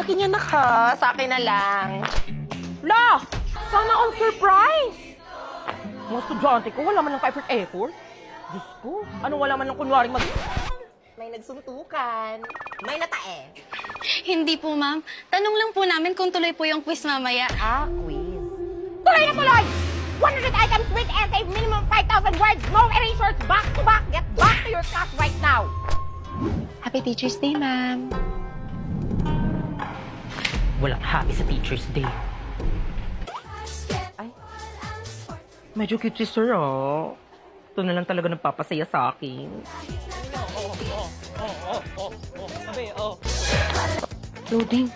akin yan, naka. Sa akin na lang. La! Sana all surprise! Mga estudyante ko, wala man lang ka-effort. Diyos ko, ano wala man lang kunwaring mag... May nagsuntukan. May natae. Hindi po, ma'am. Tanong lang po namin kung tuloy po yung quiz mamaya. Quiz. Tuloy na tuloy! 100 items with essay, minimum 5,000 words, no erasures, back to back. Get back to your class right now. Happy Teacher's Day, ma'am. Walang happy sa Teacher's Day. Ay, medyo cute si Sir, oh. Ito na lang talaga nagpapasaya sa akin. Loading.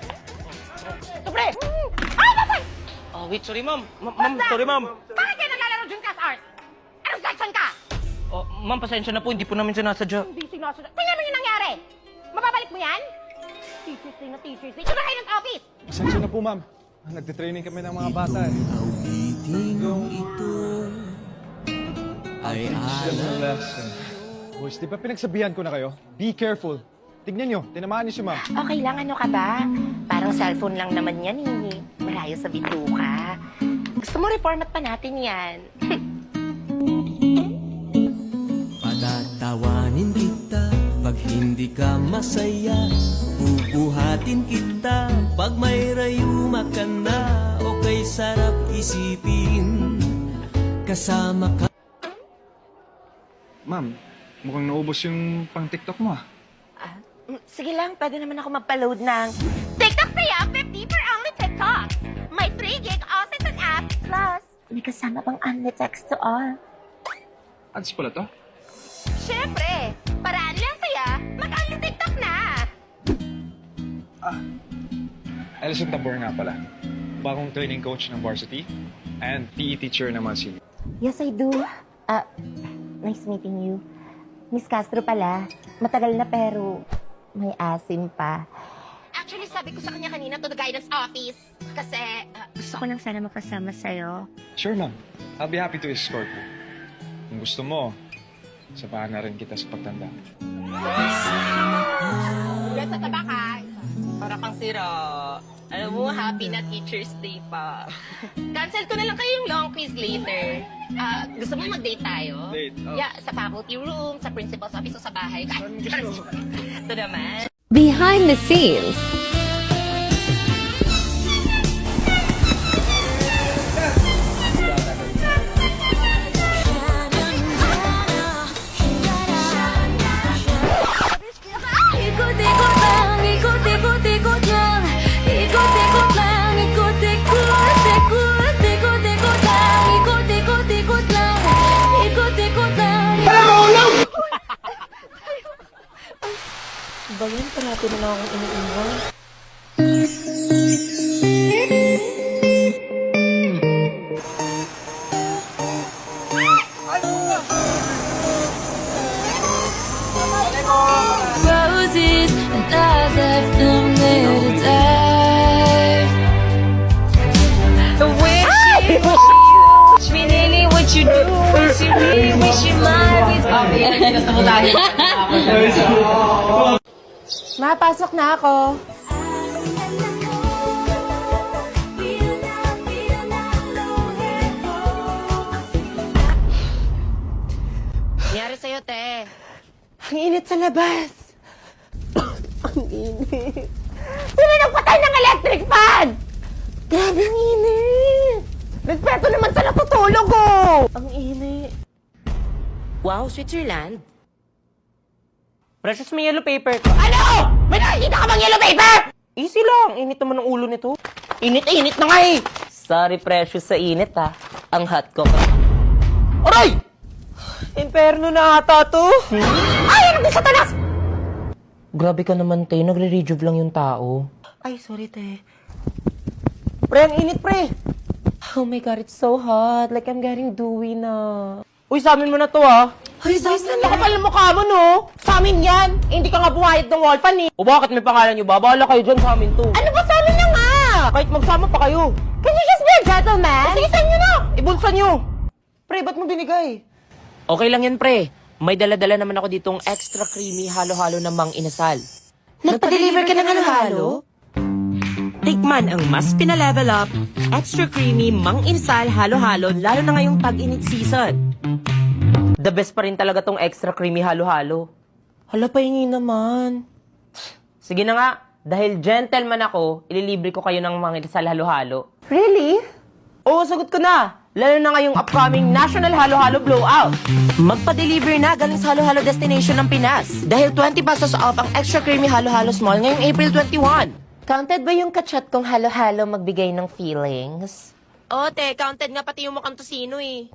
Ito, pre! Nasaan? Wait, sorry ma'am. Ma'am, sorry ma'am. Bakit kayo naglalaro Dream Class Art? Anong section ka? Ma'am, pasensya na po. Hindi po namin sinasadya. Hindi sinasadya. Tingnan mo yung nangyari! Mababalik mo yan? Teacher's Day na Teacher's Day. Ito na kayo ng office! Pasensya na po, ma'am. Nagtitraining kami ng mga bata eh. General lesson. Boys, di ba pinagsabihan ko na kayo? Be careful. Tignan nyo, tinamaan niyo si ma'am. Okay lang, ano ka ba? Parang cellphone lang naman yan eh. Malayo sa bituka. Gusto mo reformat pa natin yan. Patatawanin kita pag hindi ka masaya. Bubuhatin kita pag may rayuma ka na. Okay, sarap isipin kasama ka. Ma'am, mukhang naubos yung pang TikTok mo ah. Sige lang, pwede naman ako magpa-load ng TikTok saya, 50 for only TikTok. May 3 gig also an app. Plus, may kasama pang only text to all. Ads pala to? Siyempre, paraan lang saya, mag-only TikTok na. Alison Tabor nga pala. Bagong training coach ng varsity and PE teacher naman si... Yes, I do. Nice meeting you. Miss Castro pala. Matagal na pero may asim pa. Actually, sabi ko sa kanya kanina to the guidance office. Kasi gusto ko lang sana makasama sa'yo. Sure, ma'am. I'll be happy to escort you. Kung gusto mo, sabahan na rin kita sa pagtanda. Ulan sa tabak ha. Para kang sira. Alam mo, happy na Teacher's Day pa. Cancel ko na lang kayo yung long quiz later. Gusto mo mag-date tayo? Date? Oh. Yeah, sa faculty room, sa principal's office o sa bahay. Ito naman. Behind the scenes. Ikot-ikot lang, ikot-ikot-ikot lang. Ikot-ikot lang, ikot-ikot, ikot, ikot-ikot lang. Ikot-ikot-ikot lang, ikot-ikot lang. Ba yan? Parati na lang akong iniiwan. Roses, and I left them there to die. Wish me really what you do. Wish you really, wish you might. Mapasok na ako. Nangyari sa'yo, te. Ang init sa labas. Ang init. Sino nagpatay ng electric fan? Grabe ang init. Respeto naman sa natutulog, oh. Ang init. Wow, Switzerland. Precious, may yellow paper ko. Ano? May nakikita ka bang yellow paper? Easy lang. Init naman ang ulo nito. Init-init na nga eh. Sorry, Precious, sa init, ha. Ang hot ko. Aray! Imperno na ata to. Ay, ano sa talas? Grabe ka naman, te. Nagre-rejuve lang yung tao. Ay, sorry, te. Pre, ang init, pre. Oh my God, it's so hot. Like I'm getting dewy na. Uy, sa amin mo na to, ha. Ay, boys na Nakapal ang mukha mo, no? Sa amin yan. Eh, hindi ka nga bumayad ng wall fan, eh. O bakit may pangalan nyo ba? Bahala kayo dyan sa amin to. Ano ba sa amin na nga? Kahit magsama pa kayo. Can you just be a gentleman? Sige, saan nyo na? Ibulsa nyo. Pre, ba't mo binigay? Okay lang yan, pre. May dala-dala naman ako ditong extra creamy halo-halo na mang inasal. Nagpa-deliver ka ng halo-halo? tikman ang mas pinalevel up, extra creamy, mang-inasal, halo-halo, lalo na ngayong tag-init season. The best pa rin talaga tong extra creamy halo-halo. Hala, pahingi naman. Sige na nga, dahil gentleman ako, ililibre ko kayo ng mga isal halo-halo. Really? Oo, sagot ko na. Lalo na ngayong upcoming National Halo-Halo Blowout. Magpa-deliver na galing sa halo-halo destination ng Pinas. Dahil 20 pesos off ang extra creamy halo-halo small ngayong April 21. Counted ba yung kachat kong halo-halo magbigay ng feelings? Oh, te, counted nga pati yung mukhang tosino eh.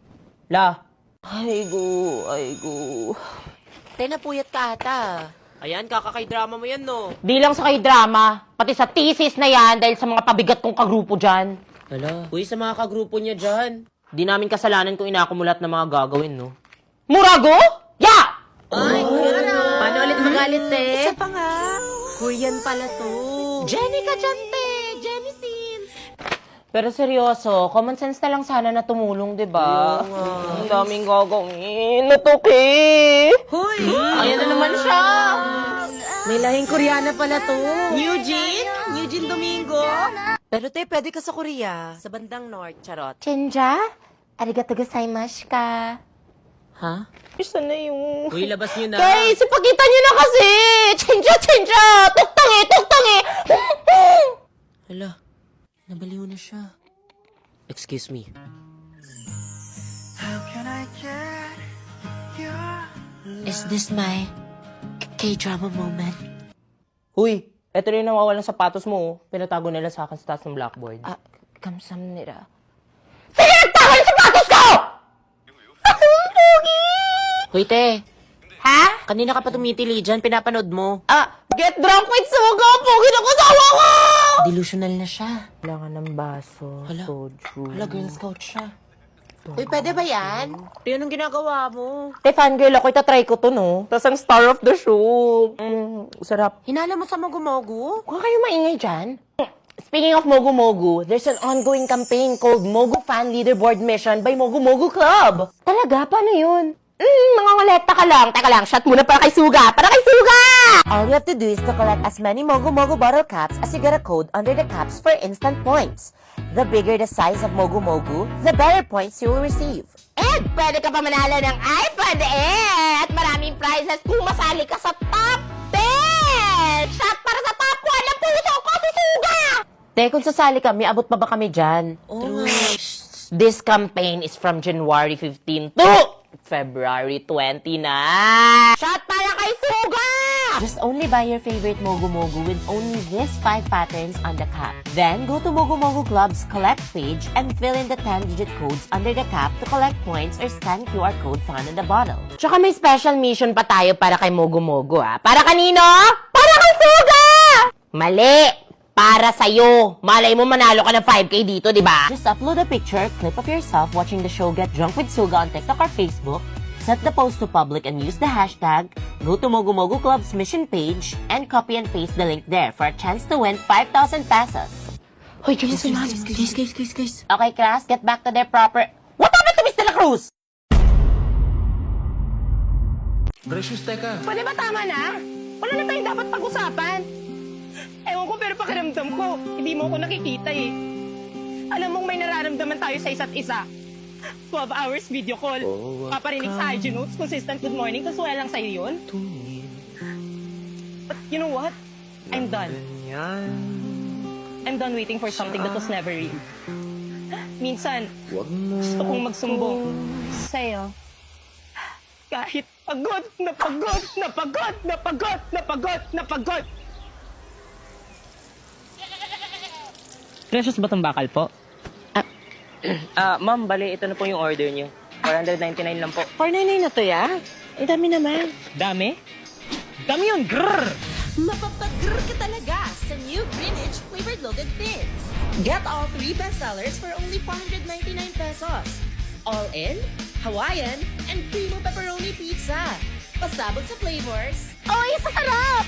La. Ay go. Te, napuyat ka ata. Ayan, kakakay-drama mo yan, no? Di lang sa kay drama, pati sa thesis na yan dahil sa mga pabigat kong kagrupo dyan. Hala. Uy, sa mga kagrupo niya dyan. Di namin kasalanan kung inakumulat na mga gagawin, no? Murago? Ya! Ay, Paano ulit magalit, Isa pa nga. Korean pala to. Jenny ka dyan, te! Jenny Sins! Pero seryoso, common sense na lang sana na tumulong, di ba? Ang daming gagawin. Natuki! Hoy! Ayan na naman siya! May lahing Koreana pala to. Eugene Domingo. Pero te, pwede ka sa Korea. Sa bandang North, charot. Chinja? Arigato gozaimasu ka. Ha? Isa na yung... Uy, labas niyo na. Guys, ipakita niyo na kasi! Chinja! Tuktangi! Hala, nabaliw na siya. Excuse me. Is this my K-drama moment? Huy, eto rin yung nawawalang sapatos mo. Oh. Pinatago nila sa akin sa taas ng blackboard. Kamsamnida. Sige, nagtago yung sapatos ko! Huy, te. Ha? Kanina ka pa tumitili dyan, pinapanood mo. Get drunk with suga! Pogi na kasawa ko! Delusional na siya. Kailangan ng baso, soju. Hala, Girl Scout siya. Uy, pwede ba yan? Te, anong ginagawa mo? Te, fangirl ako, itatry ko to, no? Tapos ang star of the show. Sarap. Hinala mo sa Mogu-Mogu? Huwag kayo maingay dyan. Speaking of Mogu Mogu, there's an ongoing campaign called Mogu Fan Leaderboard Mission by Mogu Mogu Club. Talaga? Paano yun? Mga ngolekta ka lang. Teka lang, shot muna para kay Suga! Para kay Suga! All you have to do is to collect as many Mogu Mogu bottle caps as you get a code under the caps for instant points. The bigger the size of Mogu Mogu, the better points you will receive. And pwede ka pa manalo ng iPad at maraming prizes kung masali ka sa top 10! Shot para sa top 1 ng puso ko, si Suga! Te, kung sasali kami, abot pa ba kami dyan? This campaign is from January 15 to February 20 na! Shot para kay Suga! Just only buy your favorite Mogu Mogu with only these 5 patterns on the cap. Then, go to Mogu Mogu Club's collect page and fill in the 10-digit codes under the cap to collect points or scan QR code found in the bottle. Tsaka may special mission pa tayo para kay Mogu Mogu, ha? Para kanino? Para kay Suga! Mali! Para sa'yo. Malay mo manalo ka ng 5K dito, di ba? Just upload a picture, clip of yourself watching the show Get Drunk with Suga on TikTok or Facebook, set the post to public and use the hashtag, go to Mogu Mogu Club's mission page, and copy and paste the link there for a chance to win 5,000 pesos. Hoy, guys. Okay, class, get back to their proper... What happened to Miss De La Cruz? Precious, teka. Pwede ba tama na? Wala na tayong dapat pag-usapan. Ewan ko pero pakiramdam ko, hindi mo ko nakikita eh. Alam mong may nararamdaman tayo sa isa't isa. 12 hours video call. Paparinig sa IG notes, consistent good morning, tapos wala lang sa'yo yun. But you know what? I'm done. I'm done waiting for something that was never real. Minsan, gusto kong magsumbong sa'yo. Kahit pagod. Precious ba itong bakal po? Ma'am, bali, ito na po yung order niyo. 499 lang po. 499 na to, ya? Eh, dami naman. Dami? Dami yun! Grrr! Mapapag-grr ka talaga sa new Greenwich flavored loaded bits. Get all 3 bestsellers for only 499 pesos. All in, Hawaiian, and creamy pepperoni pizza. Pasabog sa flavors. Oy, sa sarap!